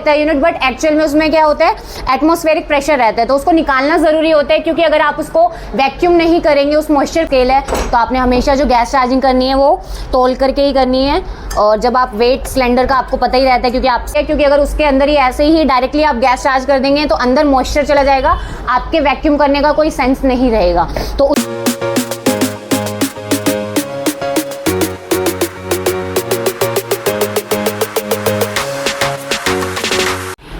रहता है unit, but actual में उसमें क्या होता है, एटमॉस्फेरिक प्रेशर रहता है, तो उसको निकालना ज़रूरी होता है, क्योंकि अगर आप उसको वैक्यूम नहीं करेंगे, उस मॉइस्चर स्केल है, तो आपने हमेशा जो गैस चार्जिंग करनी है वो तोल करके ही करनी है। और जब आप वेट सिलेंडर का आपको पता ही रहता है, क्योंकि अगर उसके अंदर ही ऐसे ही डायरेक्टली आप गैस चार्ज कर देंगे तो अंदर मॉइस्चर चला जाएगा, आपके वैक्यूम करने का कोई सेंस नहीं रहेगा। तो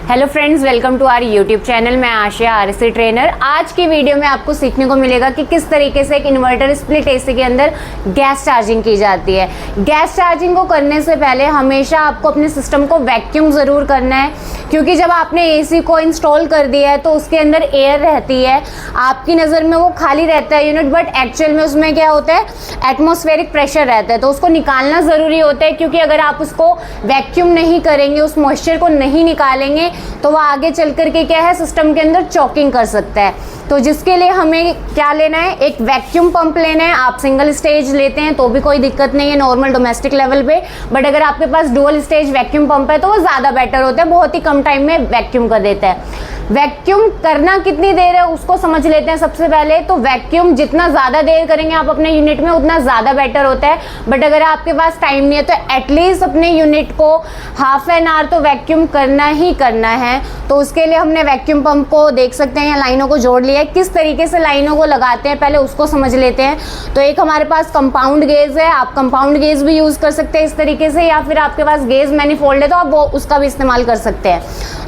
hello friends, welcome to our YouTube channel. मैं आशिया, आरएससी ट्रेनर। आज की वीडियो में आपको सीखने को मिलेगा कि किस तरीके से एक इन्वर्टर स्प्लिट एसी के अंदर गैस चार्जिंग की जाती है। गैस चार्जिंग को करने से पहले हमेशा आपको अपने सिस्टम को वैक्यूम ज़रूर करना है, क्योंकि जब आपने एसी को इंस्टॉल कर दिया है तो उसके अंदर एयर रहती है, आपकी नज़र में वो खाली रहता है यूनिट, बट एक्चुअल में उसमें क्या होता है, एटमॉस्फेरिक प्रेशर रहता है, तो उसको निकालना ज़रूरी होता है, क्योंकि अगर आप उसको वैक्यूम नहीं करेंगे, उस मॉइस्चर को नहीं निकालेंगे, तो वह आगे चल करके क्या है, सिस्टम के अंदर चॉकिंग कर सकता है। तो जिसके लिए हमें क्या लेना है, एक वैक्यूम पंप लेना है। आप सिंगल स्टेज लेते हैं तो भी कोई दिक्कत नहीं है नॉर्मल डोमेस्टिक लेवल पे, बट अगर आपके पास डुअल स्टेज वैक्यूम पंप है तो वो ज़्यादा बेटर होता है, बहुत ही कम टाइम में वैक्यूम कर देता है। वैक्यूम करना कितनी देर है उसको समझ लेते हैं सबसे पहले। तो वैक्यूम जितना ज़्यादा देर करेंगे आप अपने यूनिट में, उतना ज़्यादा बेटर होता है, बट अगर आपके पास टाइम नहीं है तो एटलीस्ट अपने यूनिट को हाफ एन आवर तो वैक्यूम करना ही करना है। तो उसके लिए हमने वैक्यूम पंप को देख सकते हैं, लाइनों को जोड़ लिया है। किस तरीके से लाइनों को लगाते हैं पहले उसको समझ लेते हैं। तो एक हमारे पास कंपाउंड गेज है, आप कंपाउंड गेज भी यूज़ कर सकते हैं इस तरीके से, या फिर आपके पास गेज मैनिफोल्ड है तो आप वो उसका भी इस्तेमाल कर सकते हैं।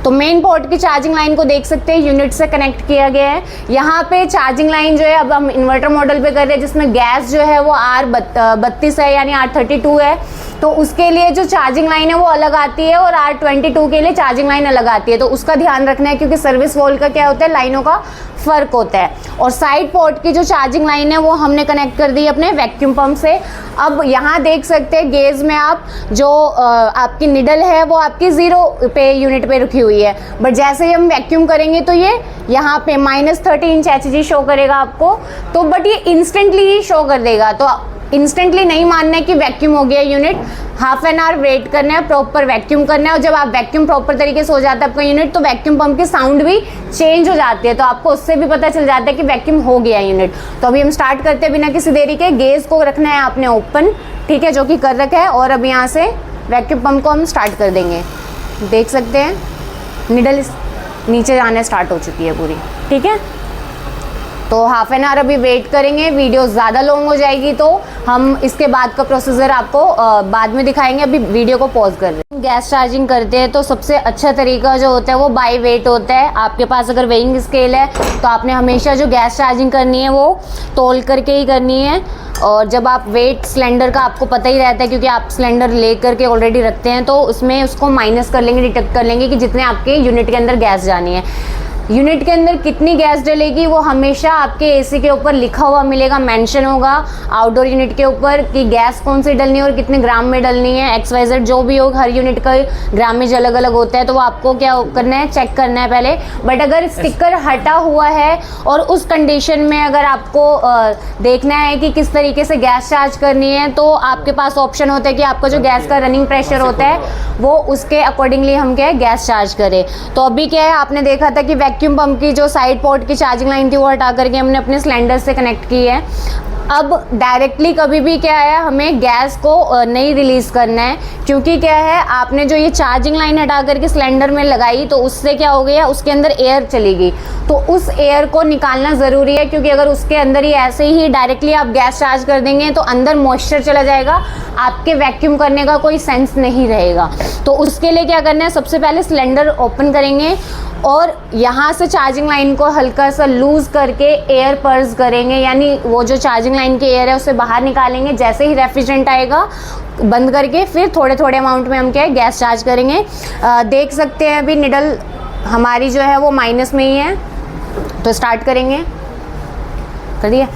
तो मेन पोर्ट की चार्जिंग लाइन को देख सकते हैं, यूनिट से कनेक्ट किया गया है। यहाँ पे चार्जिंग लाइन जो है, अब हम इन्वर्टर मॉडल पे कर रहे हैं जिसमें गैस जो है वो R32 है, यानी R32 है, तो उसके लिए जो चार्जिंग लाइन है वो अलग आती है और R22 के लिए चार्जिंग लाइन अलग आती है। तो उसका ध्यान रखना है, क्योंकि सर्विस वोल्ट का क्या होता है, लाइनों का फ़र्क होता है। और साइड पोर्ट की जो चार्जिंग लाइन है वो हमने कनेक्ट कर दी अपने वैक्यूम पंप से। अब यहाँ देख सकते हैं गेज में आप जो आपकी निडल है वो आपकी 0 पे यूनिट पे रुकी हुई है, बट जैसे ही हम वैक्यूम करेंगे तो ये यहाँ पे -30 इंच HG शो करेगा आपको। तो बट ये इंस्टेंटली ही शो कर देगा, तो इंस्टेंटली नहीं मानना है कि वैक्यूम हो गया unit, half an hour wait करना है, प्रॉपर वैक्यूम करना है। और जब आप वैक्यूम प्रॉपर तरीके से हो जाता है आपका यूनिट, तो वैक्यूम पंप की साउंड भी चेंज हो जाती है, तो आपको उससे भी पता चल जाता है कि वैक्यूम हो गया यूनिट। तो अभी हम स्टार्ट करते हैं बिना किसी देरी के। गेज को रखना है आपने ओपन, ठीक है, जो कि कर रखा है, और अब यहाँ से वैक्यूम पंप को हम स्टार्ट कर देंगे। देख सकते हैं निडल नीचे जाने स्टार्ट हो चुकी है पूरी, ठीक है। तो हाफ एन आवर अभी वेट करेंगे, वीडियो ज़्यादा लॉन्ग हो जाएगी तो हम इसके बाद का प्रोसीजर आपको बाद में दिखाएंगे। अभी वीडियो को पॉज कर रहे हैं। गैस चार्जिंग करते हैं तो सबसे अच्छा तरीका जो होता है वो बाय वेट होता है। आपके पास अगर वेइंग स्केल है तो आपने हमेशा जो गैस चार्जिंग करनी है वो तोल करके ही करनी है। और जब आप वेट सिलेंडर का आपको पता ही रहता है, क्योंकि आप सिलेंडर ले करके ऑलरेडी रखते हैं, तो उसमें उसको माइनस कर लेंगे, डिटेक्ट कर लेंगे कि जितने आपके यूनिट के अंदर गैस जानी है। यूनिट के अंदर कितनी गैस डलेगी वो हमेशा आपके एसी के ऊपर लिखा हुआ मिलेगा, मेंशन होगा आउटडोर यूनिट के ऊपर कि गैस कौन सी डलनी है और कितने ग्राम में डलनी है। XYZ जो भी हो, हर यूनिट का ग्रामेज अलग अलग होता है, तो वो आपको क्या करना है, चेक करना है पहले। बट अगर स्टिकर हटा हुआ है और उस कंडीशन में अगर आपको देखना है कि किस तरीके से गैस चार्ज करनी है, तो आपके पास ऑप्शन होता है कि आपका जो गैस का रनिंग प्रेशर होता है वो उसके अकॉर्डिंगली हम क्या है गैस चार्ज करें। तो अभी क्या है, आपने देखा था कि वैक्यूम पंप की जो साइड पोर्ट की चार्जिंग लाइन थी वो हटा करके हमने अपने सिलेंडर से कनेक्ट की है। अब डायरेक्टली कभी भी क्या है, हमें गैस को नहीं रिलीज़ करना है, क्योंकि क्या है, आपने जो ये चार्जिंग लाइन हटा करके सिलेंडर में लगाई तो उससे क्या हो गया, उसके अंदर एयर चली गई, तो उस एयर को निकालना ज़रूरी है, क्योंकि अगर उसके अंदर ही ऐसे ही डायरेक्टली आप गैस चार्ज कर देंगे तो अंदर मॉइस्चर चला जाएगा, आपके वैक्यूम करने का कोई सेंस नहीं रहेगा। तो उसके लिए क्या करना है, सबसे पहले सिलेंडर ओपन करेंगे और यहाँ से चार्जिंग लाइन को हल्का सा लूज़ करके एयर पर्स करेंगे, यानी वो जो चार्जिंग लाइन की एयर है उसे बाहर निकालेंगे। जैसे ही रेफ्रिजरेंट आएगा बंद करके फिर थोड़े थोड़े अमाउंट में हम क्या है गैस चार्ज करेंगे। देख सकते हैं अभी निडल हमारी जो है वो माइनस में ही है, तो स्टार्ट करेंगे, कर दिया।